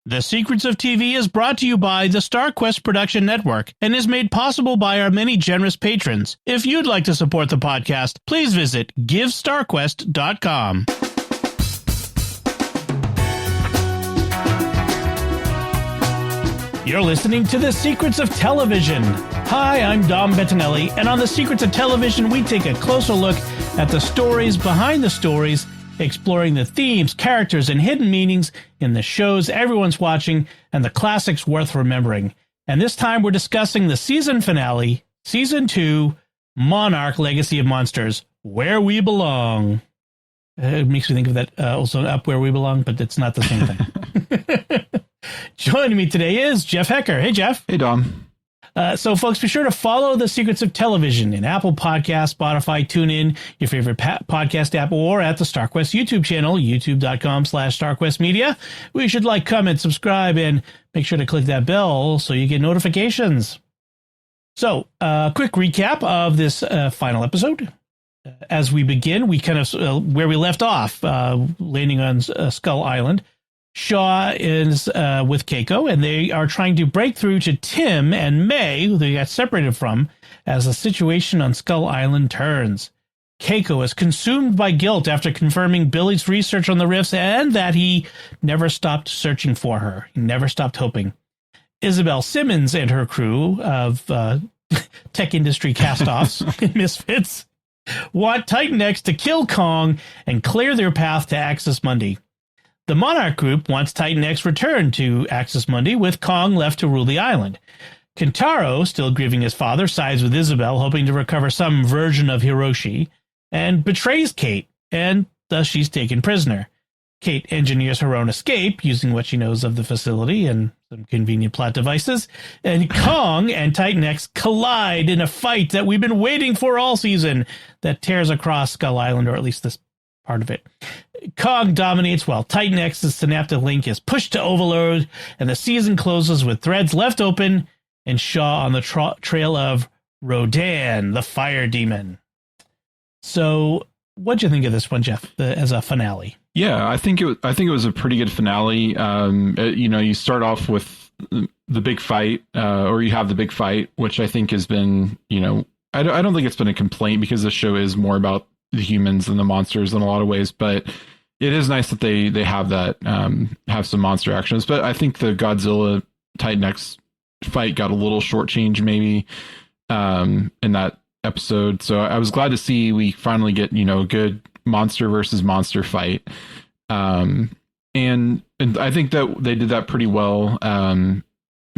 The Secrets of TV is brought to you by the StarQuest Production Network and is made possible by our many generous patrons. If you'd like to support the podcast, please visit GiveStarQuest.com. You're listening to The Secrets of Television. Hi, I'm Dom Bettinelli, and on The Secrets of Television, we take a closer look at the stories behind the stories, exploring the themes, characters, and hidden meanings in the shows everyone's watching and the classics worth remembering. And this time we're discussing the season finale, Season 2, Monarch Legacy of Monsters, Where We Belong. It makes me think of that also Up Where We Belong, but it's not the same thing. Joining me today is Jeff Haecker. Hey, Jeff. Hey, Dom. So, folks, be sure to follow The Secrets of Television in Apple Podcasts, Spotify, TuneIn, your favorite podcast app, or at the StarQuest YouTube channel, youtube.com/StarQuestMedia. We should like, comment, subscribe, and make sure to click that bell so you get notifications. So, quick recap of this final episode. As we begin, we kind of where we left off, landing on Skull Island. Shaw is with Keiko, and they are trying to break through to Tim and May, who they got separated from, as the situation on Skull Island turns. Keiko is consumed by guilt after confirming Billy's research on the rifts and that he never stopped searching for her. He never stopped hoping. Isabel Simmons and her crew of tech industry cast-offs and misfits want Titan X to kill Kong and clear their path to Axis Mundi. The Monarch group wants Titan X returned to Axis Mundi, with Kong left to rule the island. Kentaro, still grieving his father, sides with Isabel, hoping to recover some version of Hiroshi, and betrays Kate, and thus she's taken prisoner. Kate engineers her own escape, using what she knows of the facility and some convenient plot devices, and Kong and Titan X collide in a fight that we've been waiting for all season that tears across Skull Island, or at least this part of it. Kong dominates while Titan X's synaptic link is pushed to overload, and the season closes with threads left open and Shaw on the trail of Rodan, the fire demon. So, what'd you think of this one, Jeff, as a finale? Yeah, I think it was a pretty good finale. You start off with the big fight, or you have the big fight, which I think has been, I don't think it's been a complaint, because the show is more about the humans and the monsters in a lot of ways, but it is nice that they have that, have some monster actions. But I think the Godzilla Titan X fight got a little shortchanged maybe in that episode. So I was glad to see we finally get, a good monster versus monster fight. And I think that they did that pretty well. I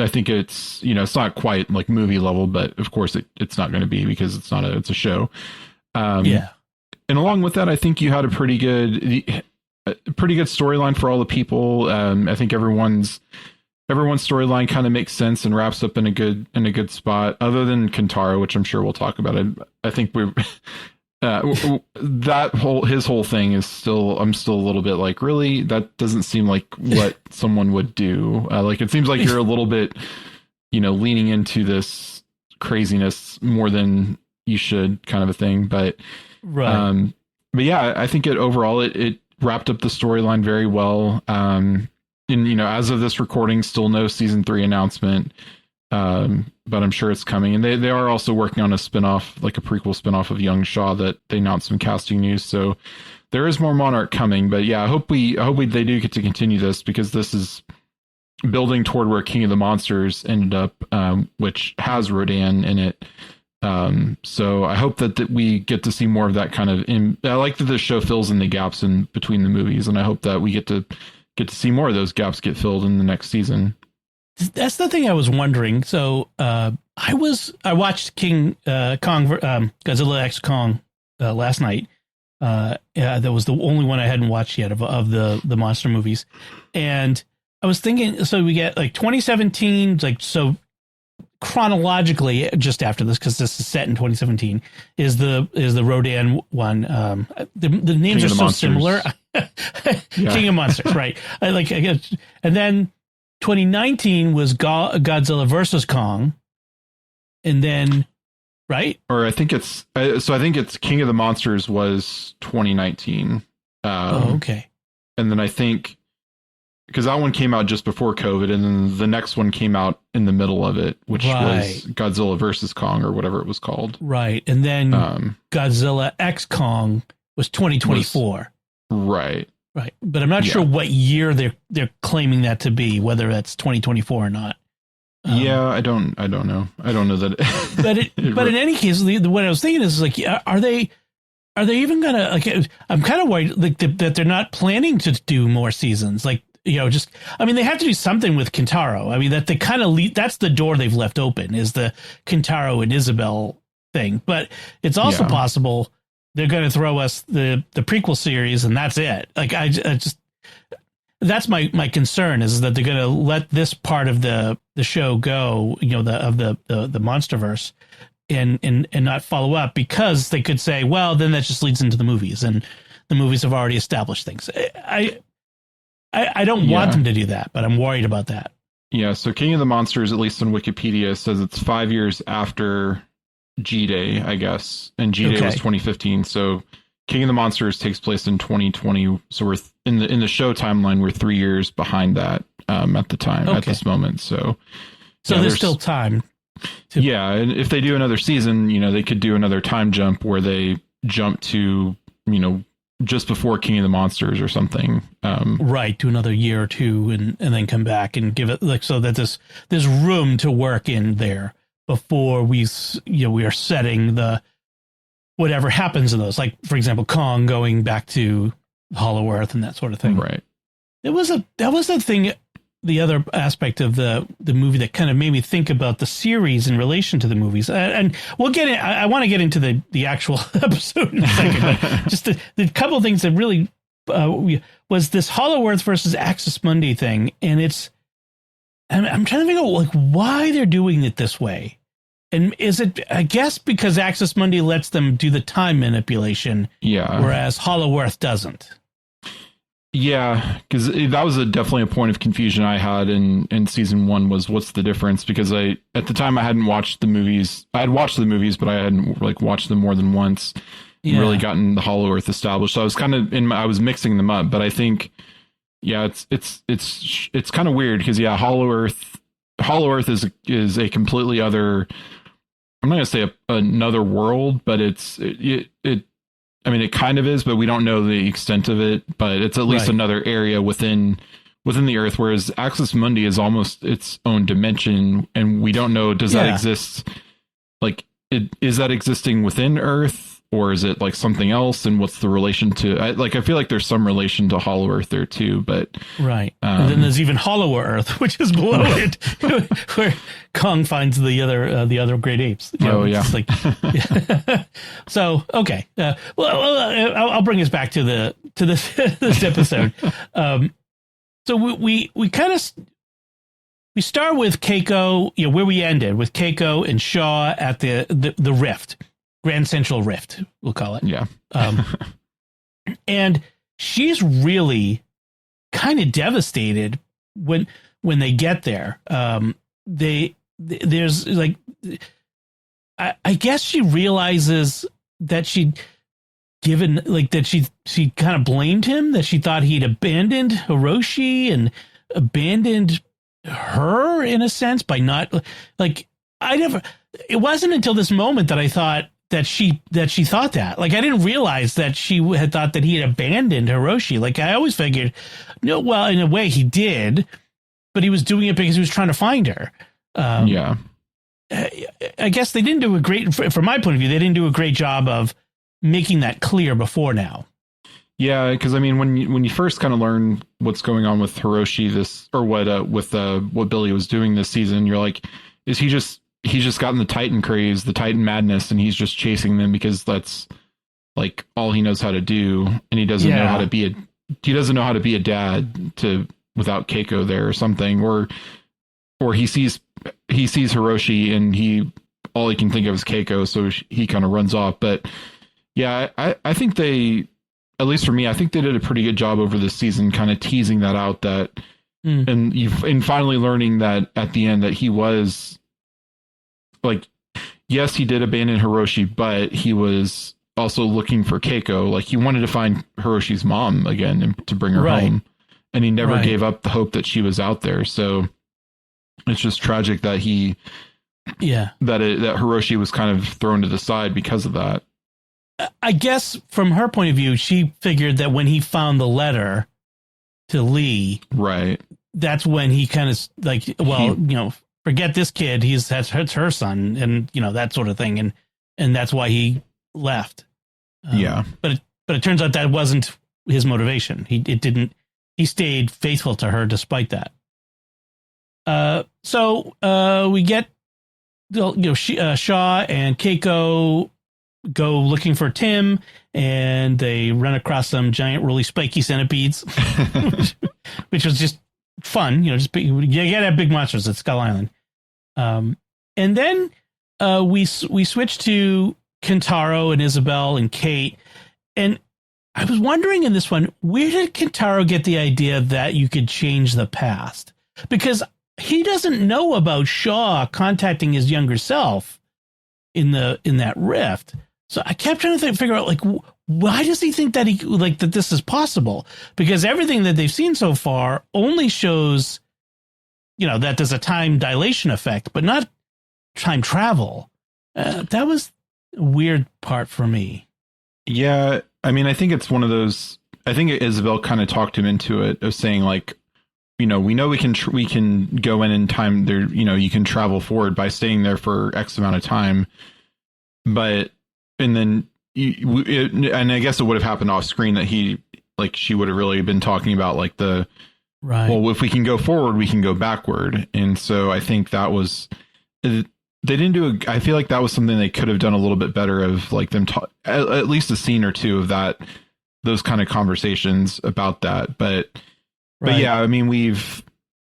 think it's, it's not quite like movie level, but of course it's not going to be, because it's a show. Yeah. And along with that, I think you had a pretty good storyline for all the people. I think everyone's storyline kind of makes sense and wraps up in a good spot, other than Kentaro, which I'm sure we'll talk about. I think his whole thing is still, I'm still a little bit like, really? That doesn't seem like what someone would do. It seems like you're a little bit, leaning into this craziness more than you should, kind of a thing. But right. But yeah, I think overall it wrapped up the storyline very well. And as of this recording, still no season 3 announcement. But I'm sure it's coming, and they are also working on a spinoff, like a prequel spinoff of Young Shaw, that they announced some casting news. So there is more Monarch coming. But yeah, I hope they do get to continue this, because this is building toward where King of the Monsters ended up, which has Rodan in it. So I hope that we get to see more of that kind of. I like that the show fills in the gaps in between the movies, and I hope that we get to see more of those gaps get filled in the next season. That's the thing I was wondering. So I watched Kong Godzilla X Kong last night. That was the only one I hadn't watched yet of the monster movies, and I was thinking. So we get like 2017, so. Chronologically, just after this, because this is set in 2017, is the Rodan one. The names are so similar. King of Monsters, right? I guess, and then 2019 was Godzilla versus Kong, and then right? Or I think it's King of the Monsters was 2019. Okay. And then I think because that one came out just before COVID, and then the next one came out in the middle of it, which was Godzilla versus Kong, or whatever it was called. Right. And then Godzilla X Kong was 2024. Right. Right. But I'm not sure what year they're claiming that to be, whether that's 2024 or not. I don't know. I don't know that. But in any case, what I was thinking is like, are they even gonna, like, I'm kind of worried like that they're not planning to do more seasons. Like, they have to do something with Kentaro. I mean, that they kind of that's the door they've left open, is the Kentaro and Isabel thing. But it's also possible they're going to throw us the prequel series and that's it. Like, I just, that's my concern, is that they're going to let this part of the show go, the MonsterVerse, and not follow up, because they could say, well, then that just leads into the movies, and the movies have already established things. I don't want them to do that, but I'm worried about that. Yeah. So King of the Monsters, at least on Wikipedia, says it's 5 years after G-Day, I guess, and G-Day was 2015. So King of the Monsters takes place in 2020. So we're in the show timeline, we're 3 years behind that at the time, at this moment. So there's still time. And if they do another season, they could do another time jump where they jump to, just before King of the Monsters or something. Right, to another year or two, and then come back and give it, like, so that there's room to work in there before we are setting the whatever happens in those. Like, for example, Kong going back to Hollow Earth and that sort of thing. Right. That was a thing. The other aspect of the movie that kind of made me think about the series in relation to the movies, and we'll get in. I want to get into the actual episode in a second, but just the couple of things that really was this Hollow Earth versus Axis Mundi thing, and I'm trying to figure out like why they're doing it this way, and is it, I guess, because Axis Mundi lets them do the time manipulation, whereas Hollow Earth doesn't. Yeah, because that was definitely a point of confusion I had in season one, was what's the difference? Because at the time I hadn't watched the movies. I had watched the movies, but I hadn't like watched them more than once. And really gotten the Hollow Earth established. So I was kind of I was mixing them up. But I think, it's kind of weird because Hollow Earth is a completely other. I'm not gonna say another world, but I mean, it kind of is, but we don't know the extent of it. But it's at least another area within the Earth, whereas Axis Mundi is almost its own dimension, and we don't know, does that exist? Like, is that existing within Earth, or is it like something else? And what's the relation to? I feel like there's some relation to Hollow Earth there too, but and then there's even Hollower Earth, which is below it, where Kong finds the other great apes. Like, so okay. I'll bring us back to this episode. So we kind of we start with Keiko, where we ended, with Keiko and Shaw at the Rift, Grand Central Rift, we'll call it. Yeah. And she's really kind of devastated when they get there. There's like, I guess she realizes that she'd given, like, that she kind of blamed him, that she thought he'd abandoned Hiroshi and abandoned her in a sense by not, like, it wasn't until this moment that I thought that she thought that. Like, I didn't realize that she had thought that he had abandoned Hiroshi. Like, I always figured, no, well, in a way he did, but he was doing it because he was trying to find her. I guess they didn't do a great, from my point of view, they didn't do a great job of making that clear before now. Yeah, because I mean, when you first kind of learn what's going on with Hiroshi, what Billy was doing this season, you're like, is he's just gotten the Titan craze, the Titan madness, and he's just chasing them because that's like all he knows how to do, and he doesn't know how to be a dad without Keiko there or something, or he sees Hiroshi and all he can think of is Keiko, so he kind of runs off. But yeah, I think they, at least for me, I think they did a pretty good job over this season, kind of teasing that out, and finally learning that at the end that he was, like, yes, he did abandon Hiroshi, but he was also looking for Keiko. Like, he wanted to find Hiroshi's mom again and to bring her home. and he never gave up the hope that she was out there. So it's just tragic that that Hiroshi was kind of thrown to the side because of that. I guess from her point of view, she figured that when he found the letter to Lee, that's when he kind of like, well, forget this kid. That's her son, and that sort of thing, and that's why he left. But it turns out that wasn't his motivation. He stayed faithful to her despite that. So we get Shaw and Keiko go looking for Tim, and they run across some giant, really spiky centipedes, which was just fun. You gotta have big monsters at Skull Island. And then we switch to Kentaro and Isabel and Kate, and I was wondering in this one, where did Kentaro get the idea that you could change the past? Because he doesn't know about Shaw contacting his younger self in that rift. So I kept trying to figure out, like, why does he think that that this is possible? Because everything that they've seen so far only shows, that there's a time dilation effect, but not time travel. That was a weird part for me. Yeah. I mean, I think it's one of those, I think Isabel kind of talked him into it, of saying, like, we know we can go in time there, you can travel forward by staying there for X amount of time. And then, and I guess it would have happened off screen that she would have really been talking about, like, well, if we can go forward, we can go backward. And so I think that was, they didn't I feel like that was something they could have done a little bit better, of like them at least a scene or two of those kind of conversations about that. But yeah, I mean,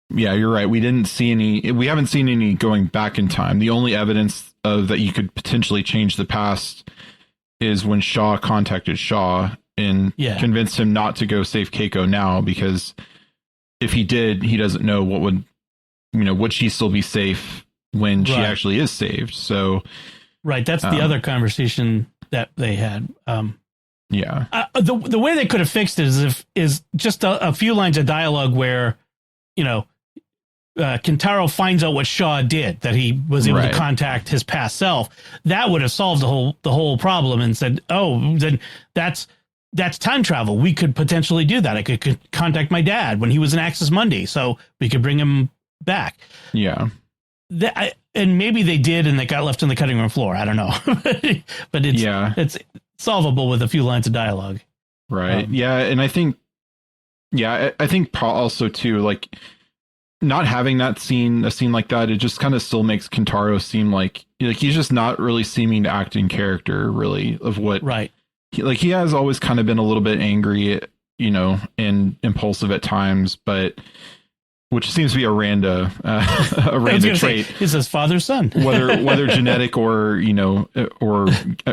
you're right. We haven't seen any going back in time. The only evidence of that you could potentially change the past is when Shaw contacted Shaw and convinced him not to go save Keiko now, because if he did, he doesn't know would she still be safe when she actually is saved. So that's the other conversation that they had. The way they could have fixed it is just a few lines of dialogue where Kentaro finds out what Shaw did, that he was able to contact his past self. That would have solved the whole problem, and said, oh, then that's time travel. We could potentially do that. I could contact my dad when he was in Axis Mundi, so we could bring him back. Yeah. And maybe they did, and they got left on the cutting room floor. I don't know, but it's solvable with a few lines of dialogue. Right. And I think also too, like, not having a scene like that, it just kind of still makes Kentaro seem like he's just not really seeming to act in character, really, of what. Right. He has always kind of been a little bit angry, and impulsive at times, but. Which seems to be a random trait. Is his father's son, whether genetic or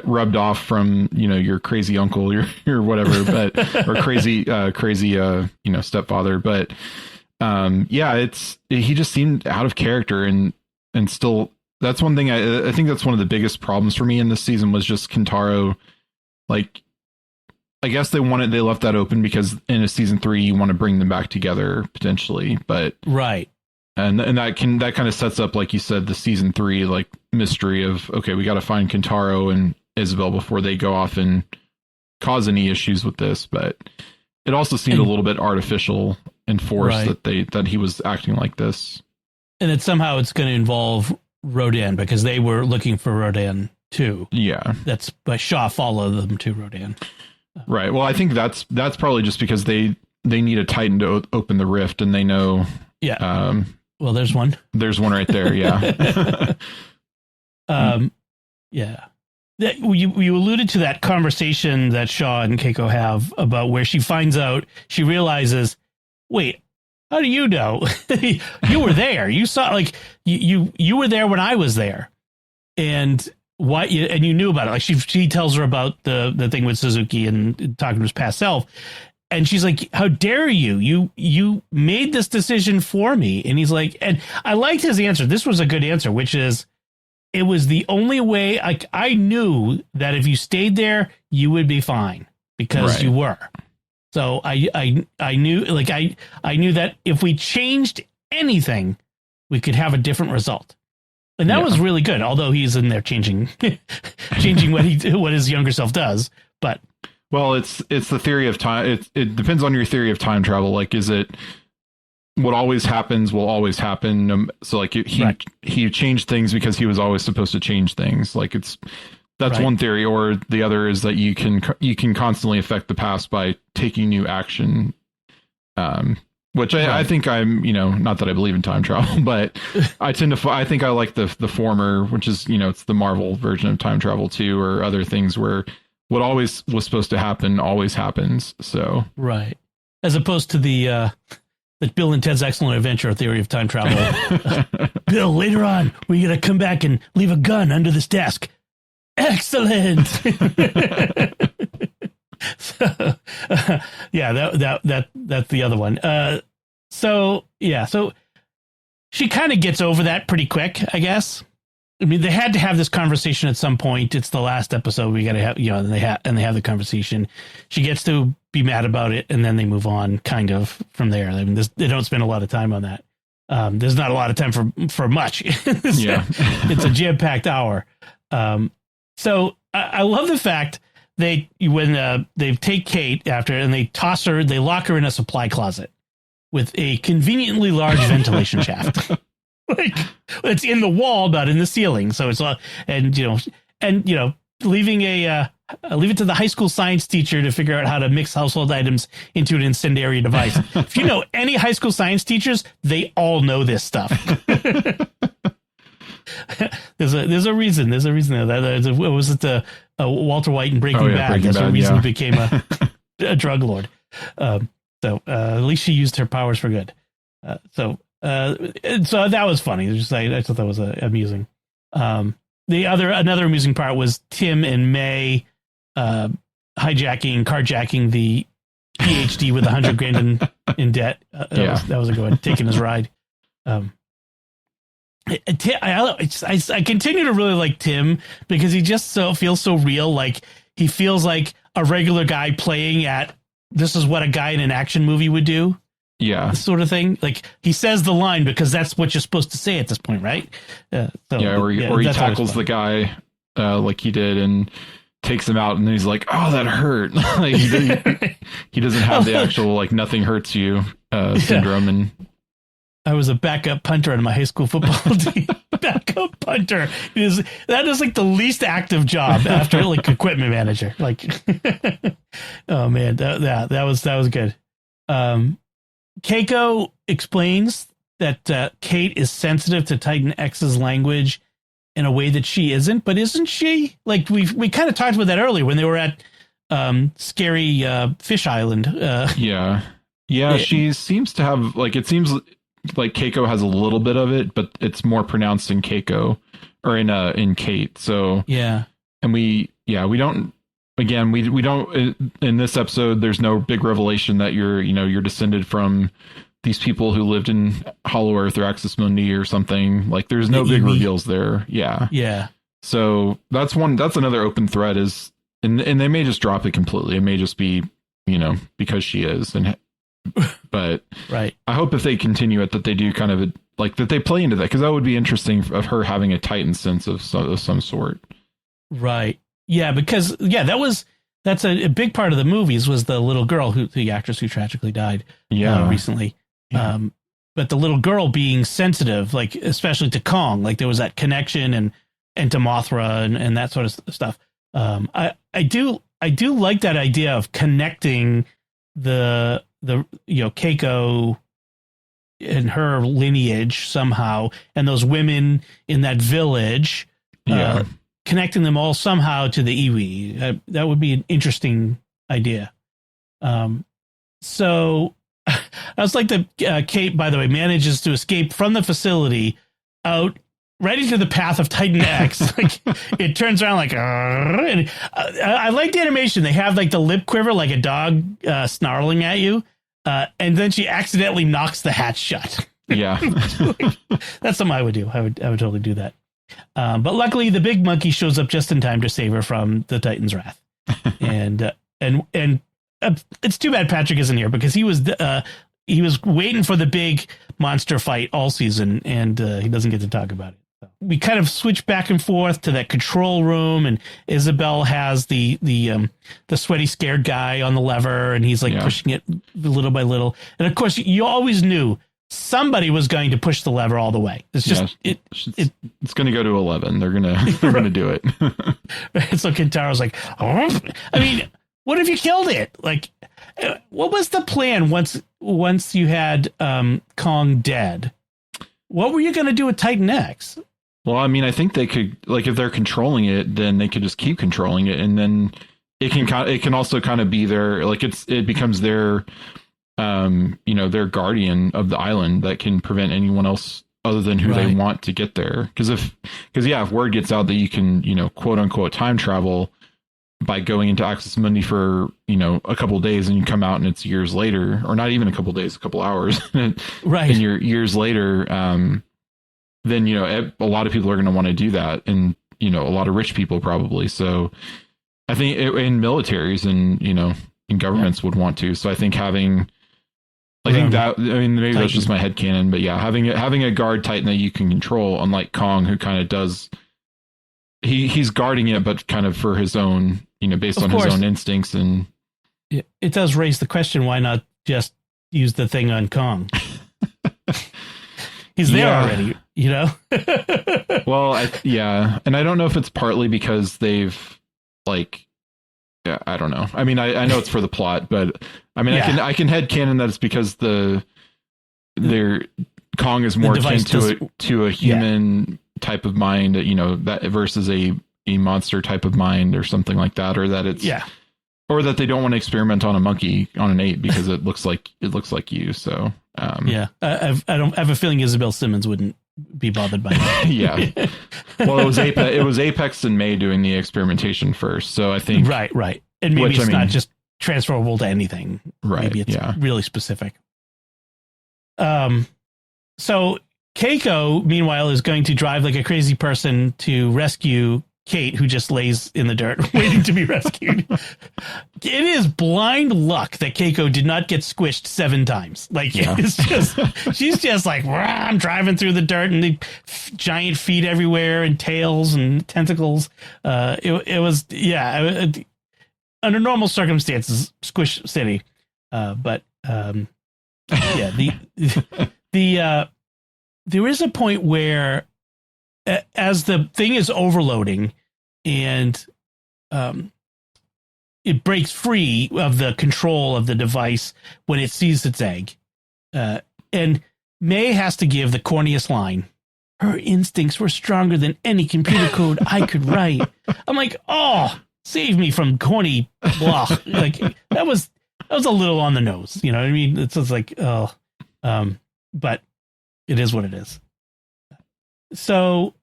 rubbed off from your crazy uncle, your whatever, but or crazy stepfather. But he just seemed out of character, and still, that's one thing I think that's one of the biggest problems for me in this season, was just Kentaro. Like, I guess they left that open because in a season 3 you want to bring them back together potentially, but and that kind of sets up, like you said, the season 3 like mystery of, okay, we got to find Kentaro and Isabel before they go off and cause any issues with this. But it also seemed a little bit artificial and forced that he was acting like this, and it's going to involve Rodan, because they were looking for Rodan too. That's why Shaw followed them to Rodan. Right. Well, I think that's probably just because they need a Titan to open the rift, and they know. Yeah. Well, there's one. There's one right there. Yeah. Yeah. You alluded to that conversation that Shaw and Keiko have about where she realizes, wait, how do you know? You were there. You saw, like, you were there when I was there, and. And you knew about it. Like, she tells her about the thing with Suzuki and talking to his past self. And she's like, how dare you? You made this decision for me. And he's like, and I liked his answer. This was a good answer, which is, it was the only way. I knew that if you stayed there, you would be fine, because you were. So I knew, like, I knew that if we changed anything, we could have a different result. And that was really good. Although he's in there changing what his younger self does. But well, it's the theory of time. It depends on your theory of time travel. Like, is it what always happens will always happen? So like he changed things because he was always supposed to change things. Like that's one theory, or the other is that you can constantly affect the past by taking new action. Which I think I'm, not that I believe in time travel, but I think I like the former, which is, it's the Marvel version of time travel too, or other things where what always was supposed to happen always happens. So right, as opposed to the Bill and Ted's Excellent Adventure theory of time travel. Bill, later on, we're gonna come back and leave a gun under this desk. Excellent. So, that's the other one. So she kind of gets over that pretty quick, I guess. I mean, they had to have this conversation at some point. It's the last episode. We got to have, and they have the conversation. She gets to be mad about it, and then they move on kind of from there. I mean, they don't spend a lot of time on that. There's not a lot of time for much. It's a jam-packed hour. So I love the fact they take Kate after, and they lock her in a supply closet with a conveniently large ventilation shaft. Like, it's in the wall, not in the ceiling. So it's leave it to the high school science teacher to figure out how to mix household items into an incendiary device. If you know any high school science teachers, they all know this stuff. There's a reason. There's a reason that was it the Walter White in Breaking Bad. That's the reason he became a drug lord. So at least she used her powers for good. So that was funny. I thought that was amusing. Another amusing part was Tim and May carjacking the PhD with $100,000 in debt. That was a good one. Taking his ride. I continue to really like Tim because he just feels so real. Like he feels like a regular guy playing at this is what a guy in an action movie would do. Yeah. Sort of thing. Like he says the line because that's what you're supposed to say at this point. Right. Or he tackles the guy like he did and takes him out and he's like, oh, that hurt. Like he doesn't have the actual, like nothing hurts you syndrome. And I was a backup punter on my high school football team. Backup punter that is like the least active job after like equipment manager. Like, oh man, that was good. Keiko explains that Kate is sensitive to Titan X's language in a way that she isn't, but isn't she? Like we kind of talked about that earlier when they were at Scary Fish Island. She seems to have it seems like Keiko has a little bit of it, but it's more pronounced in Keiko or in Kate. So and we don't. Again, we don't in this episode. There's no big revelation that you're descended from these people who lived in Hollow Earth or Axis Mundi or something. Like there's no big reveals there. Yeah. So that's another open thread and they may just drop it completely. It may just be because she is but right. I hope if they continue it that they do kind of that they play into that because that would be interesting of her having a Titan sense of some sort. Right. Yeah, because that's a big part of the movies was the little girl the actress who tragically died recently. Yeah. But the little girl being sensitive, like especially to Kong, like there was that connection and to Mothra and that sort of stuff. I do like that idea of connecting the Keiko and her lineage somehow and those women in that village. Connecting them all somehow to the Iwi. That would be an interesting idea. So I was like Kate, by the way, manages to escape from the facility out right into the path of Titan X. Like it turns around like, and I like the animation. They have like the lip quiver, like a dog snarling at you. And then she accidentally knocks the hatch shut. Yeah. That's something I would do. I would totally do that. But luckily the big monkey shows up just in time to save her from the Titan's wrath. And it's too bad Patrick isn't here because he was waiting for the big monster fight all season, and he doesn't get to talk about it. So we kind of switch back and forth to that control room, and Isabel has the sweaty, scared guy on the lever, and he's like pushing it little by little. And of course, you always knew somebody was going to push the lever all the way. It's just it's going to go to 11. They're gonna do it. So Kentaro's like, oh. I mean, what if you killed it? Like, what was the plan once you had Kong dead? What were you going to do with Titan X? Well, I mean, I think they could, like, if they're controlling it, then they could just keep controlling it, and then it can also kind of be their, like, it becomes their their guardian of the island that can prevent anyone else other than who they want to get there. Because if word gets out that you can, quote unquote time travel by going into Axis Mundi for, a couple of days, and you come out and it's years later, or not even a couple of days, a couple hours, right? And you're years later, then, a lot of people are going to want to do that. And, a lot of rich people probably. So I think in militaries and, in governments would want to. So I think maybe that's just my headcanon, but yeah, having a guard Titan that you can control, unlike Kong, who kind of does, he's guarding it, but kind of for his own, based on his own instincts. And it does raise the question, why not just use the thing on Kong? He's there already, Well, and I don't know if it's partly because they've I don't know. I mean, I know it's for the plot, but I mean, I can headcanon that it's because their Kong is more akin to a human type of mind, that versus a monster type of mind or something like that, or that it's or that they don't want to experiment on an ape because it looks like you. So I have a feeling Isabel Simmons wouldn't be bothered by that. Yeah. Well, it was Apex and May doing the experimentation first, so I think right, and maybe it's not just transferable to anything. Right. Maybe it's really specific. So Keiko, meanwhile, is going to drive like a crazy person to rescue Kate, who just lays in the dirt waiting to be rescued. It is blind luck that Keiko did not get squished 7 times. Like, it's just, she's just like, I'm driving through the dirt, and the giant feet everywhere and tails and tentacles. It was under normal circumstances, Squish City. But there is a point where, as the thing is overloading and it breaks free of the control of the device when it sees its egg, and May has to give the corniest line. Her instincts were stronger than any computer code I could write. I'm like, oh, save me from corny blah. Like that was a little on the nose. You know what I mean? It's just like, but it is what it is. So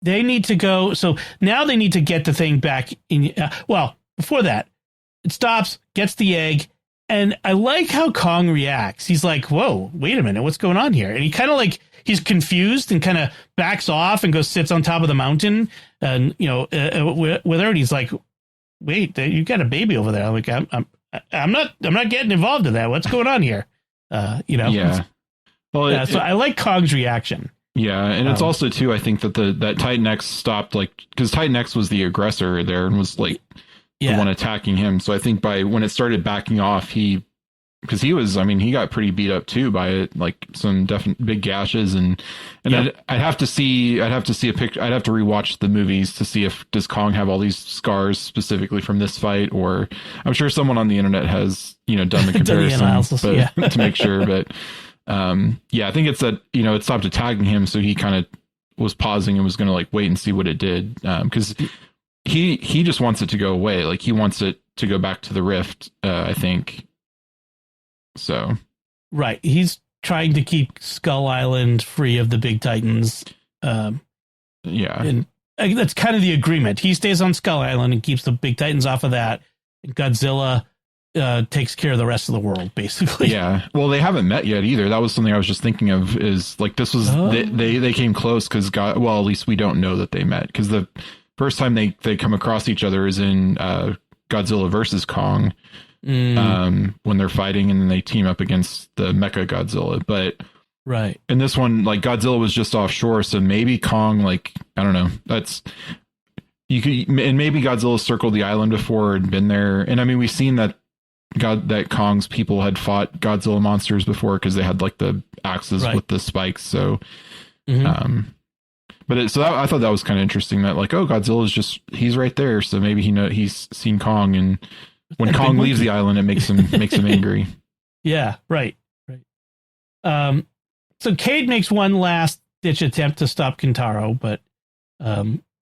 they need to go. So now they need to get the thing back in. Before that, it stops, gets the egg. And I like how Kong reacts. He's like, whoa, wait a minute. What's going on here? And he kind of like, he's confused and kind of backs off and goes sits on top of the mountain. And, with her, and he's like, wait, you got a baby over there. I'm like, I'm not getting involved in that. What's going on here? Yeah. Well, so I like Kong's reaction. Yeah, and it's also too, I think that that Titan X stopped, like, because Titan X was the aggressor there and was like the one attacking him. So I think when it started backing off, he got pretty beat up too by it, like some definite big gashes, and I'd have to see a picture. I'd have to rewatch the movies to see does Kong have all these scars specifically from this fight, or I'm sure someone on the internet has done the comparison to make sure, but. I think it's that, it stopped attacking him. So he kind of was pausing and was going to like wait and see what it did. Cause he just wants it to go away. Like he wants it to go back to the rift. I think so. Right. He's trying to keep Skull Island free of the big Titans. And that's kind of the agreement. He stays on Skull Island and keeps the big Titans off of that. And Godzilla takes care of the rest of the world, basically. Yeah. Well, they haven't met yet either. That was something I was just thinking of, is like, this was, they came close because at least we don't know that they met, because the first time they come across each other is in Godzilla versus Kong, when they're fighting, and then they team up against the Mecha Godzilla. But right in this one, like Godzilla was just offshore, so maybe Kong, like I don't know, that's you could, and maybe Godzilla circled the island before and been there. And I mean, we've seen that Kong's people had fought Godzilla monsters before because they had like the axes with the spikes. So, I thought that was kind of interesting that like, oh, Godzilla's he's right there. So maybe he's seen Kong, and when Kong leaves the island, it makes him angry. Yeah. Right. So Cade makes one last ditch attempt to stop Kentaro, but,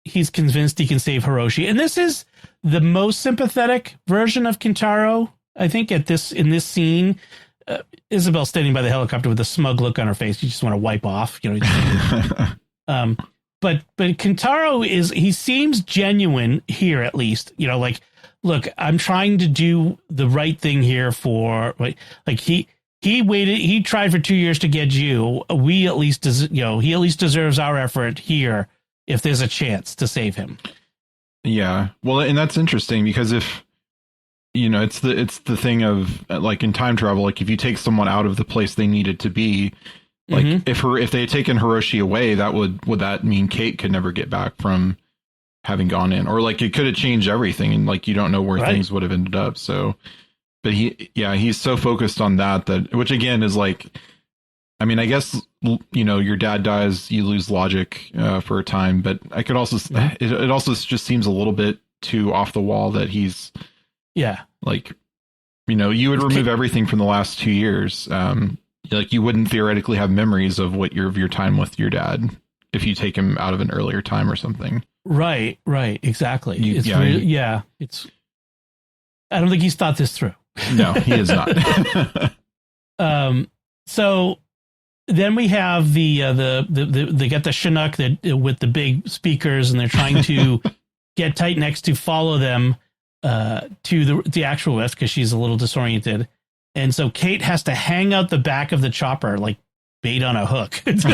he's convinced he can save Hiroshi. And this is the most sympathetic version of Kentaro, I think, in this scene. Isabel standing by the helicopter with a smug look on her face. You just want to wipe off, you know. But Kentaro he seems genuine here, at least, you know, like, look, I'm trying to do the right thing here for like he waited, he tried for 2 years to get you. He at least deserves our effort here if there's a chance to save him. Yeah. Well, and that's interesting because if, you know, it's the thing of like in time travel, like if you take someone out of the place they needed to be, like if they had taken Hiroshi away, would that mean Kate could never get back from having gone in, or like it could have changed everything, and like you don't know where things would have ended up. So, but he's so focused on that which again is like, I mean, I guess, you know, your dad dies, you lose logic for a time, but I could also it also just seems a little bit too off the wall that he's like, you know, you would remove everything from the last 2 years. Like you wouldn't theoretically have memories of your time with your dad if you take him out of an earlier time or something. Right, exactly. I don't think he's thought this through. No, he is not. So then we have they get the Chinook with the big speakers, and they're trying to get Titan X to follow them to the actual rift because she's a little disoriented. And so Kate has to hang out the back of the chopper like bait on a hook. That's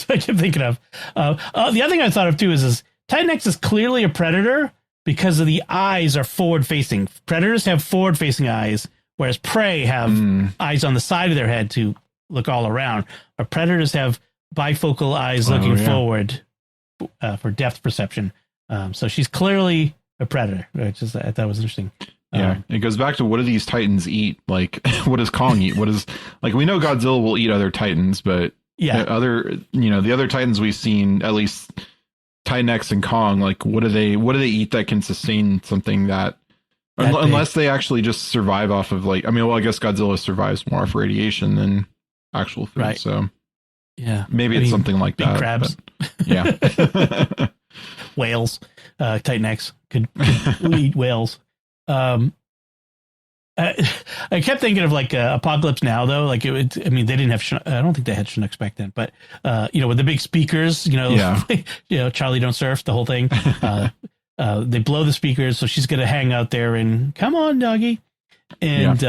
what I keep thinking of. The other thing I thought of too is Titan X is clearly a predator because of the eyes are forward facing. Predators have forward facing eyes, whereas prey have eyes on the side of their head to look all around. But predators have bifocal eyes looking forward for depth perception. So she's clearly a predator, which is I thought was interesting. Yeah, it goes back to what do these titans eat? Like, what does Kong eat? What is, like, we know Godzilla will eat other titans, but the other titans we've seen, at least Titan X and Kong, like, what do they eat that can sustain something that unless they actually just survive off of, like, I mean, well, I guess Godzilla survives more off radiation than actual food, right. So yeah, maybe it's something like big that. Crabs, yeah, whales. Titan X could eat whales. I kept thinking of like Apocalypse Now, though. Like they didn't have. I don't think they had Chinooks back then, but with the big speakers, Charlie Don't Surf, the whole thing. They blow the speakers, so she's gonna hang out there and come on, doggy, and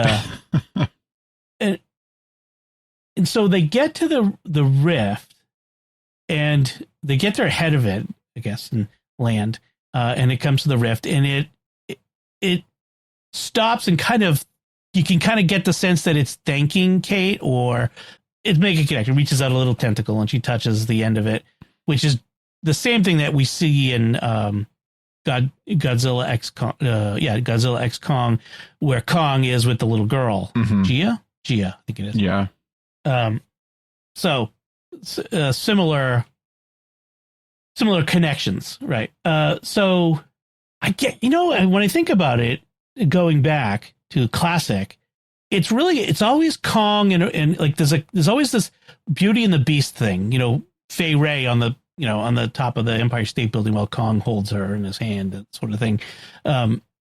and so they get to the rift, and they get there ahead of it, I guess, and land, and it comes to the rift, and it stops and you can kind of get the sense that it's thanking Kate, or it's making a connection. It reaches out a little tentacle and she touches the end of it, which is the same thing that we see in Godzilla X Kong, where Kong is with the little girl, Gia, I think it is. Yeah. So similar connections, right? So I get, when I think about it, going back to classic, it's always Kong and like there's always this Beauty and the Beast thing, Fay Ray on the top of the Empire State Building while Kong holds her in his hand, that sort of thing.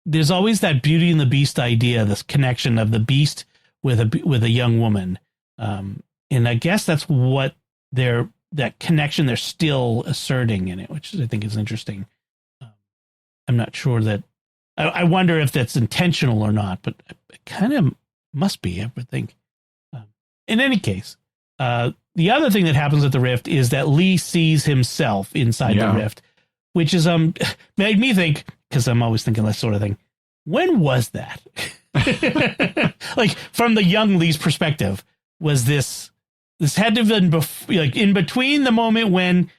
There's always that Beauty and the Beast idea, this connection of the beast with a young woman, and I guess that's what that connection they're still asserting in it, which I think is interesting. I'm not sure that. I wonder if that's intentional or not, but it kind of must be, I would think. In any case, the other thing that happens at the rift is that Lee sees himself inside the rift, which is made me think, because I'm always thinking that sort of thing. when was that? Like from the young Lee's perspective, was this had to have been like in between the moment when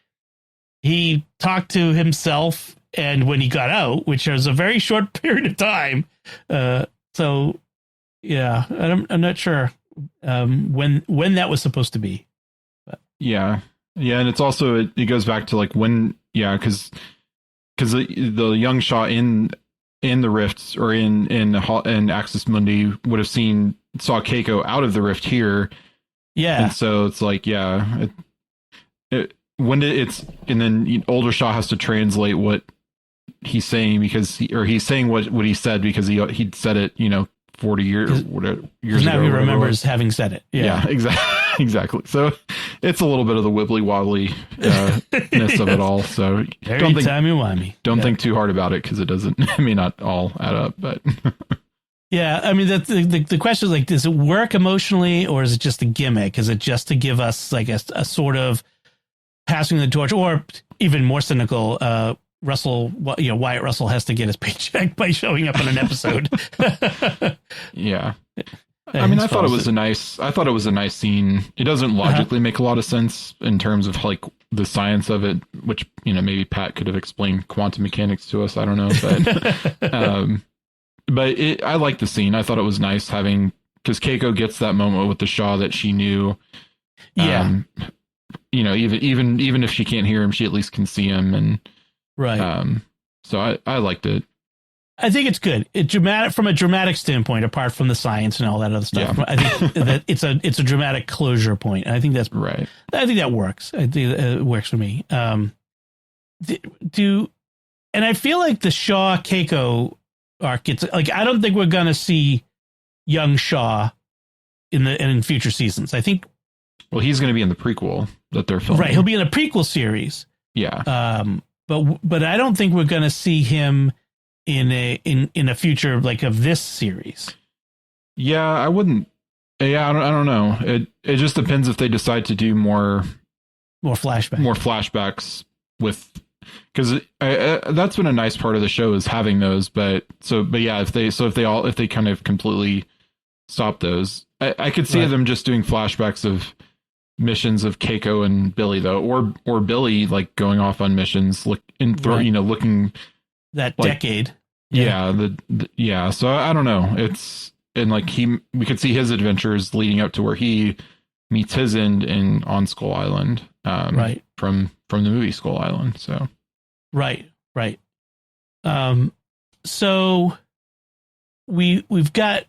he talked to himself and when he got out, which was a very short period of time. So yeah, I'm not sure when that was supposed to be. But. Yeah. And it's also, it goes back to like when, because the young Shaw in the rifts or in Axis Mundi would have saw Keiko out of the rift here. Yeah. And so it's like, and then older Shaw has to translate what he's saying because he's saying what he said because he'd said it, 40 years ago. Now he remembers having said it. Yeah, exactly. So it's a little bit of the wibbly wobbly ness of it all. So don't think too hard about it because it doesn't. I mean, not all add up, but yeah. I mean, the question is like, does it work emotionally or is it just a gimmick? Is it just to give us like a sort of passing the torch, or even more cynical? Wyatt Russell has to get his paycheck by showing up in an episode. Yeah. I mean, I thought it was a nice scene. It doesn't logically make a lot of sense in terms of like the science of it, which, maybe Pat could have explained quantum mechanics to us. I don't know, but I like the scene. I thought it was nice because Keiko gets that moment with the Shaw that she knew. Yeah. Even if she can't hear him, she at least can see him. And, right. So I liked it. I think it's good. It's dramatic from a dramatic standpoint, apart from the science and all that other stuff. Yeah. I think that it's a dramatic closure point. And I think that's right. I think that works. I think it works for me. And I feel like the Shaw Keiko arc, it's like, I don't think we're going to see young Shaw in future seasons. I think. Well, he's going to be in the prequel that they're filming. Right. He'll be in a prequel series. Yeah. But I don't think we're going to see him in a future like of this series. Yeah, I wouldn't. Yeah, I don't know. It just depends if they decide to do more flashbacks with, because that's been a nice part of the show is having those. But yeah, if they kind of completely stop those, I could see them just doing flashbacks of missions of Keiko and Billy though, or Billy like going off on missions, looking that like, decade. Yeah. So I don't know. It's, and like we could see his adventures leading up to where he meets his end on Skull Island. Right. From the movie Skull Island. So. Right. So we've got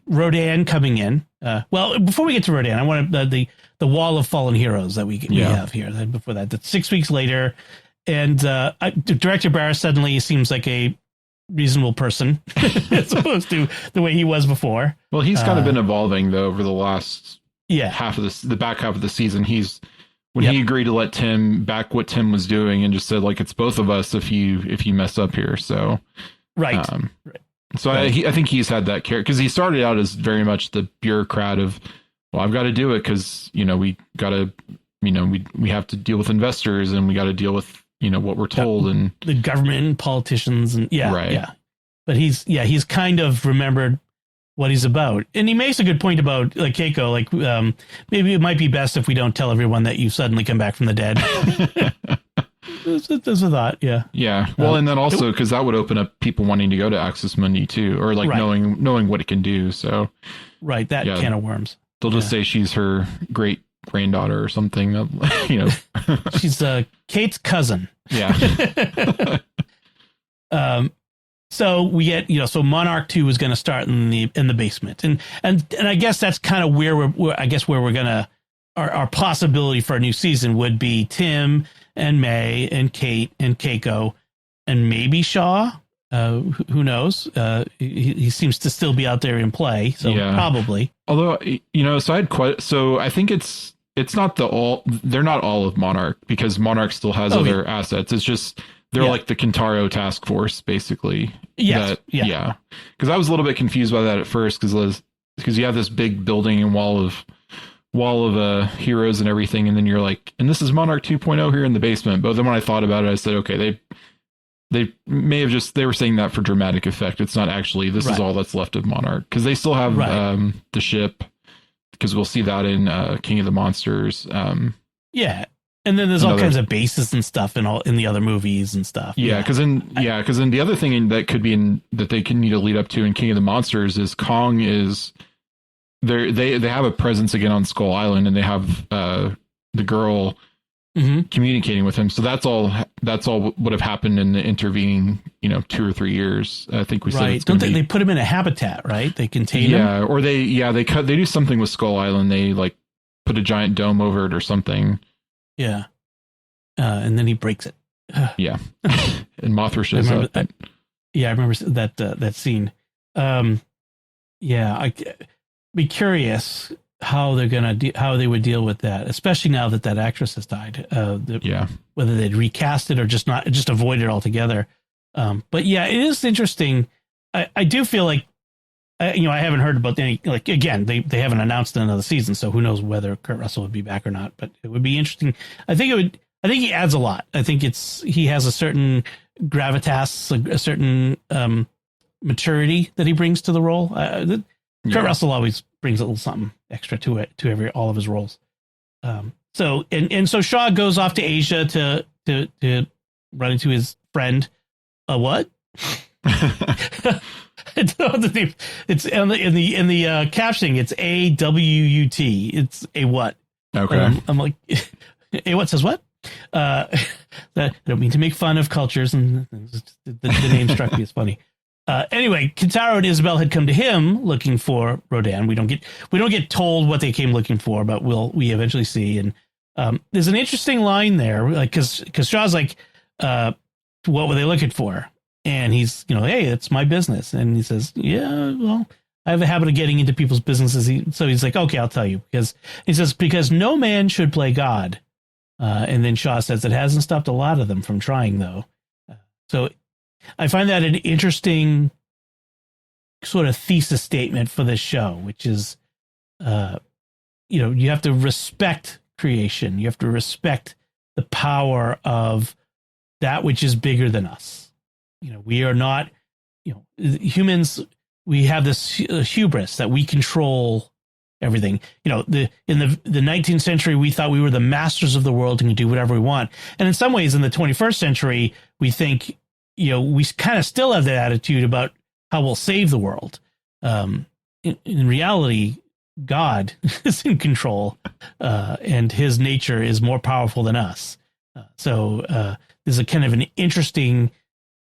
Rodan coming in. Well, before we get to Rodan, I want the wall of fallen heroes that we have here. Before that's 6 weeks later, and Director Barra suddenly seems like a reasonable person as opposed to the way he was before. Well, he's kind of been evolving though over the last half of the back half of the season. He agreed to let Tim back what Tim was doing and just said like it's both of us if you mess up here. So right. So I think he's had that care because he started out as very much the bureaucrat of, well, I've got to do it because, we got to, we have to deal with investors and we got to deal with, what we're told and the government and politicians and yeah. But he's kind of remembered what he's about. And he makes a good point about like Keiko, like maybe it might be best if we don't tell everyone that you suddenly come back from the dead. There's a thought, yeah. Yeah. Well, and then also because that would open up people wanting to go to Axis Mundi too, or like knowing what it can do. So that can of worms. They'll just say she's her great granddaughter or something. She's Kate's cousin. Yeah. So we get so Monarch 2 is going to start in the basement, and I guess that's kind of where we're gonna our possibility for a new season would be Tim and May and Kate and Keiko and maybe Shaw. Who knows? He seems to still be out there in play, so probably. Although so I think it's not they're not all of Monarch because Monarch still has other assets. It's just they're like the Kentaro task force basically. Yes. Because I was a little bit confused by that at first because you have this big building and wall of heroes and everything, and then you're like, and this is Monarch 2.0 here in the basement. But then when I thought about it, I said, okay, they may have they were saying that for dramatic effect. It's not actually, this is all that's left of Monarch, because they still have the ship, because we'll see that in King of the Monsters. Yeah. And then there's all kinds of bases and stuff in the other movies and stuff. Yeah, because then the other thing that could be that they can need to lead up to in King of the Monsters is Kong is they have a presence again on Skull Island, and they have the girl communicating with him. So that's all would have happened in the intervening 2 or 3 years. I think we said don't they put him in a habitat, right? They contain him. Yeah, or they do something with Skull Island. They like put a giant dome over it or something. Yeah. And then he breaks it. Yeah. And Mothra shows up. I remember that scene. I'd be curious how they're going to how they would deal with that, especially now that actress has died. Whether they'd recast it or just avoid it altogether. But yeah, it is interesting. I do feel like, I haven't heard about any, like, again, they haven't announced another season, so who knows whether Kurt Russell would be back or not, but it would be interesting. I think he adds a lot. I think he has a certain gravitas, a certain maturity that he brings to the role. Kurt Russell always brings a little something extra to it, to all of his roles. So Shaw goes off to Asia to run into his friend. What? I don't know what the name. It's in the captioning. It's AWUT. It's a what? Okay. I'm like, a what says what? I don't mean to make fun of cultures, and the name struck me as funny. Anyway, Kentaro and Isabel had come to him looking for Rodan. We don't get told what they came looking for, but we eventually see. And there's an interesting line there, like because Shaw's like, what were they looking for? And he's, hey, it's my business. And he says, yeah, well, I have a habit of getting into people's businesses. So he's like, okay, I'll tell you. Because no man should play God. And then Shaw says it hasn't stopped a lot of them from trying, though. So I find that an interesting sort of thesis statement for this show, which is, you have to respect creation. You have to respect the power of that which is bigger than us. We are not, humans, we have this hubris that we control everything. In the 19th century, we thought we were the masters of the world and could do whatever we want. And in some ways, in the 21st century, we think, we kind of still have that attitude about how we'll save the world. In reality, God is in control, and his nature is more powerful than us. So there's a kind of an interesting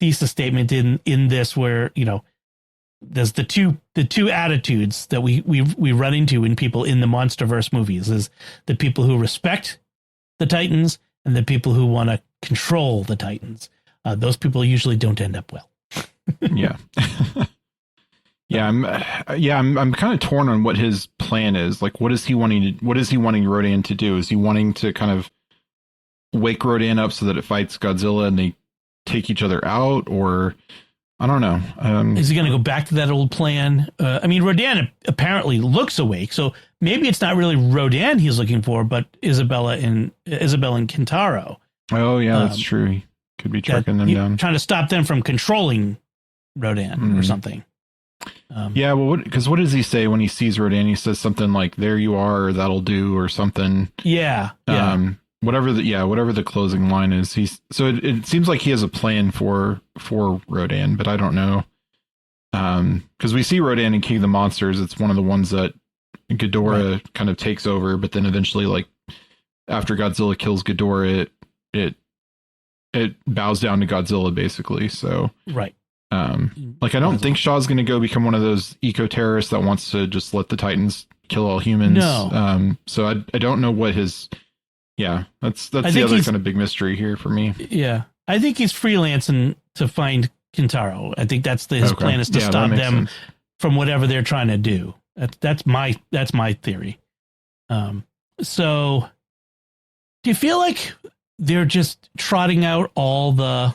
thesis statement in this where, there's the two attitudes that we run into in people in the MonsterVerse movies, is the people who respect the Titans and the people who want to control the Titans. Those people usually don't end up well. Yeah. I'm kind of torn on what his plan is. Like, what is he wanting Rodan to do? Is he wanting to kind of wake Rodan up so that it fights Godzilla and they take each other out, or I don't know. Is he going to go back to that old plan? Rodan apparently looks awake, so maybe it's not really Rodan he's looking for, but Isabel and Kentaro. Oh yeah, that's true. He could be tracking them down, trying to stop them from controlling Rodan or something. Yeah, well, because what does he say when he sees Rodan? He says something like, "There you are," or "That'll do," or something. Yeah. Whatever the closing line is, it seems like he has a plan for Rodan, but I don't know. Because we see Rodan in King of the Monsters. It's one of the ones that Ghidorah kind of takes over, but then eventually, like, after Godzilla kills Ghidorah, it bows down to Godzilla, basically. So right. I don't think Shaw's going to go become one of those eco-terrorists that wants to just let the Titans kill all humans. No. So I don't know what his. Yeah, that's the other kind of big mystery here for me. Yeah, I think he's freelancing to find Kentaro. I think that's his plan, is to stop them from whatever they're trying to do. That's my theory. So do you feel like they're just trotting out all the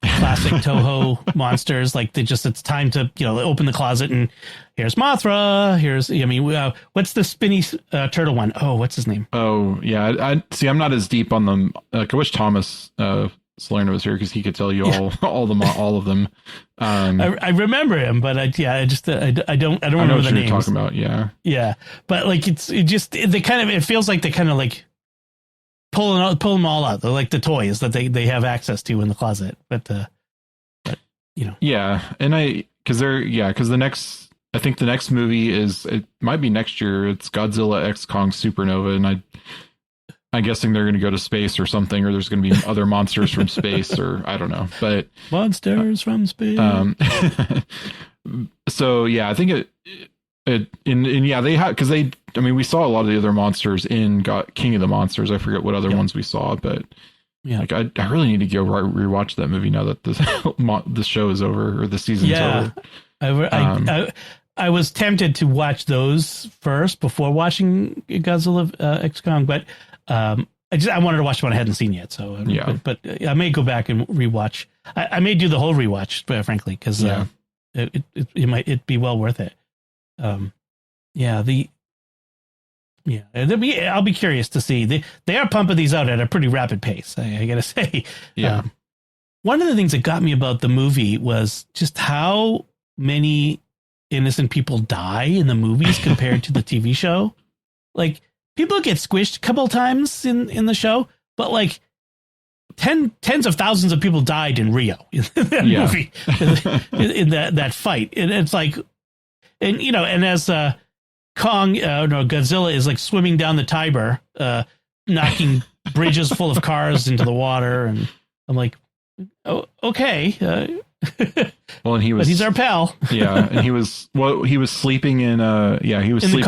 classic Toho monsters? Like it's time to, open the closet and here's Mothra. What's the spinny turtle one? Oh, what's his name? Oh yeah. I see. I'm not as deep on them. I wish Thomas Salerno was here because he could tell you all of them. I remember him, but I don't I know remember what the you're names. talking about. Yeah. Yeah, but like it feels like they kind of like pull them all out. They're like the toys that they have access to in the closet. But you know. Yeah, and because I think the next movie it might be next year. It's Godzilla X Kong Supernova, and I'm guessing they're going to go to space or something, or there's going to be other monsters from space, or I don't know. But monsters from space. So yeah, I think they have, because we saw a lot of the other monsters in King of the Monsters. I forget what other ones we saw, but yeah, like I really need to go rewatch that movie now that this show is over, or the season's over. I was tempted to watch those first before watching Godzilla X Kong, but I wanted to watch one I hadn't seen yet. So yeah, but I may go back and rewatch. I may do the whole rewatch, frankly, because it might be well worth it. I'll be curious to see. They are pumping these out at a pretty rapid pace, I gotta say. Yeah. One of the things that got me about the movie was just how many innocent people die in the movies compared to the TV show. Like, people get squished a couple times in the show, but like tens of thousands of people died in Rio in that movie, in that fight. And it's like, and you know, and as Godzilla is like swimming down the Tiber, knocking bridges full of cars into the water, and I'm like, oh, okay. Well, and he's our pal. Yeah, and he was sleeping in sleeping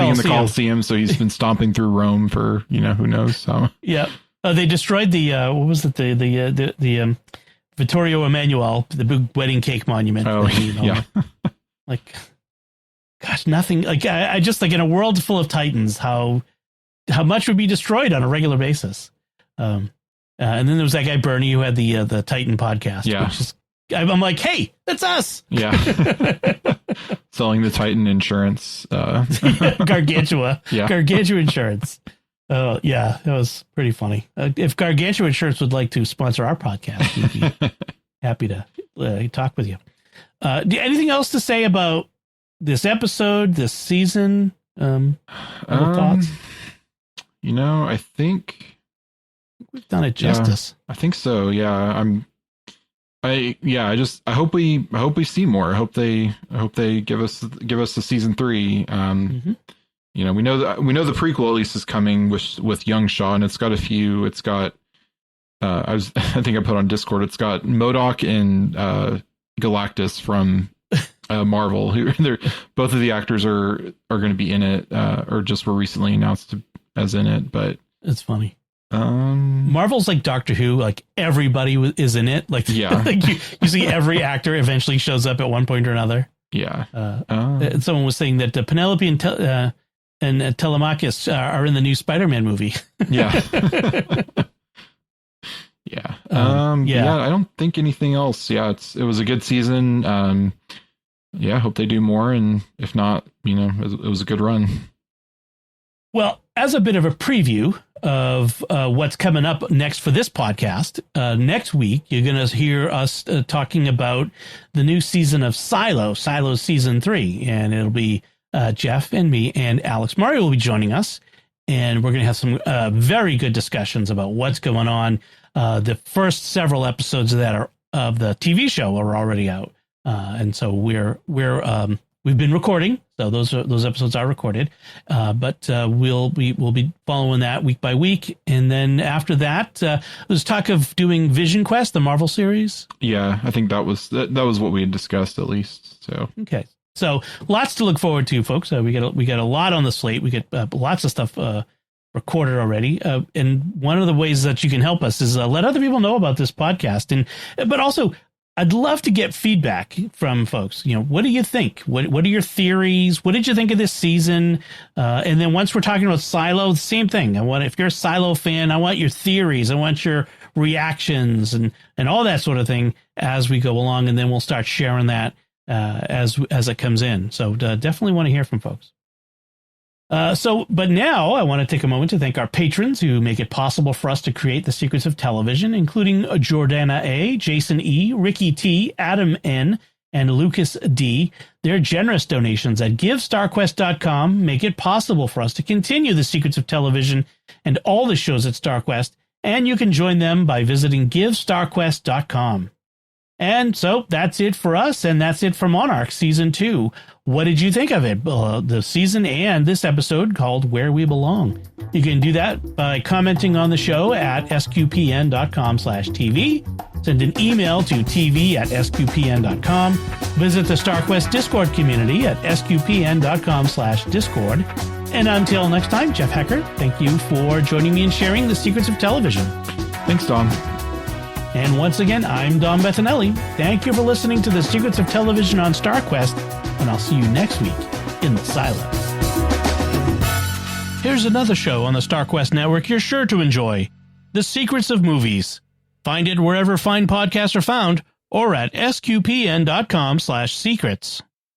in the Coliseum, so he's been stomping through Rome for who knows. So yeah, they destroyed the what was it, the Vittorio Emanuele, the big wedding cake monument. Oh thing, yeah, like gosh, nothing. Like I just, like, in a world full of Titans, how much would be destroyed on a regular basis. And then there was that guy Bernie who had the Titan podcast. Yeah. Which is, I'm like, hey, that's us. Yeah. Selling the Titan insurance. Gargantua. Yeah. Gargantua Insurance. Oh, yeah, that was pretty funny. If Gargantua Insurance would like to sponsor our podcast, we'd be happy to talk with you. Anything else to say about this episode, this season? Thoughts? I think we've done it justice. I think so. Yeah. I hope we see more. I hope they give us the season 3. We know the prequel at least is coming with young Shaw, and it's got I think I put on Discord, it's got MODOK and Galactus from Marvel, who both of the actors are going to be in it, or just were recently announced as in it. But it's funny. Marvel's like Doctor Who, like everybody is in it. Like, yeah, like you see every actor eventually shows up at one point or another. Yeah. Someone was saying that Penelope and Telemachus are in the new Spider-Man movie. Yeah. Yeah. I don't think anything else. Yeah, it was a good season. I hope they do more, and if not, it was a good run. Well, as a bit of a preview of what's coming up next for this podcast, next week you're going to hear us talking about the new season of Silo season 3, and it'll be Jeff and me and Alex Mario will be joining us, and we're going to have some very good discussions about what's going on. The first several episodes of the TV show are already out, and so we've been recording, so those episodes are recorded, but we'll be following that week by week, and then after that, there's talk of doing Vision Quest, the Marvel series. Yeah, I think that was what we had discussed at least. So okay, so lots to look forward to, folks. We got a lot on the slate. We get lots of stuff recorded already, and one of the ways that you can help us is let other people know about this podcast, but also, I'd love to get feedback from folks. What do you think? What are your theories? What did you think of this season? And then once we're talking about Silo, the same thing. If you're a Silo fan, I want your theories. I want your reactions and all that sort of thing as we go along. And then we'll start sharing that as it comes in. So definitely want to hear from folks. But now I want to take a moment to thank our patrons who make it possible for us to create the secrets of television, including Jordana A., Jason E., Ricky T., Adam N., and Lucas D. Their generous donations at GiveStarQuest.com make it possible for us to continue the secrets of television and all the shows at StarQuest, and you can join them by visiting GiveStarQuest.com. And so that's it for us, and that's it for Monarch Season 2. What did you think of it? The season and this episode called Where We Belong. You can do that by commenting on the show at sqpn.com/TV. Send an email to tv@sqpn.com. Visit the StarQuest Discord community at sqpn.com/discord. And until next time, Jeff Haecker, thank you for joining me in sharing the secrets of television. Thanks, Dom. And once again, I'm Dom Bettinelli. Thank you for listening to the Secrets of Television on StarQuest, and I'll see you next week in the silence. Here's another show on the StarQuest network you're sure to enjoy, The Secrets of Movies. Find it wherever fine podcasts are found, or at sqpn.com/secrets.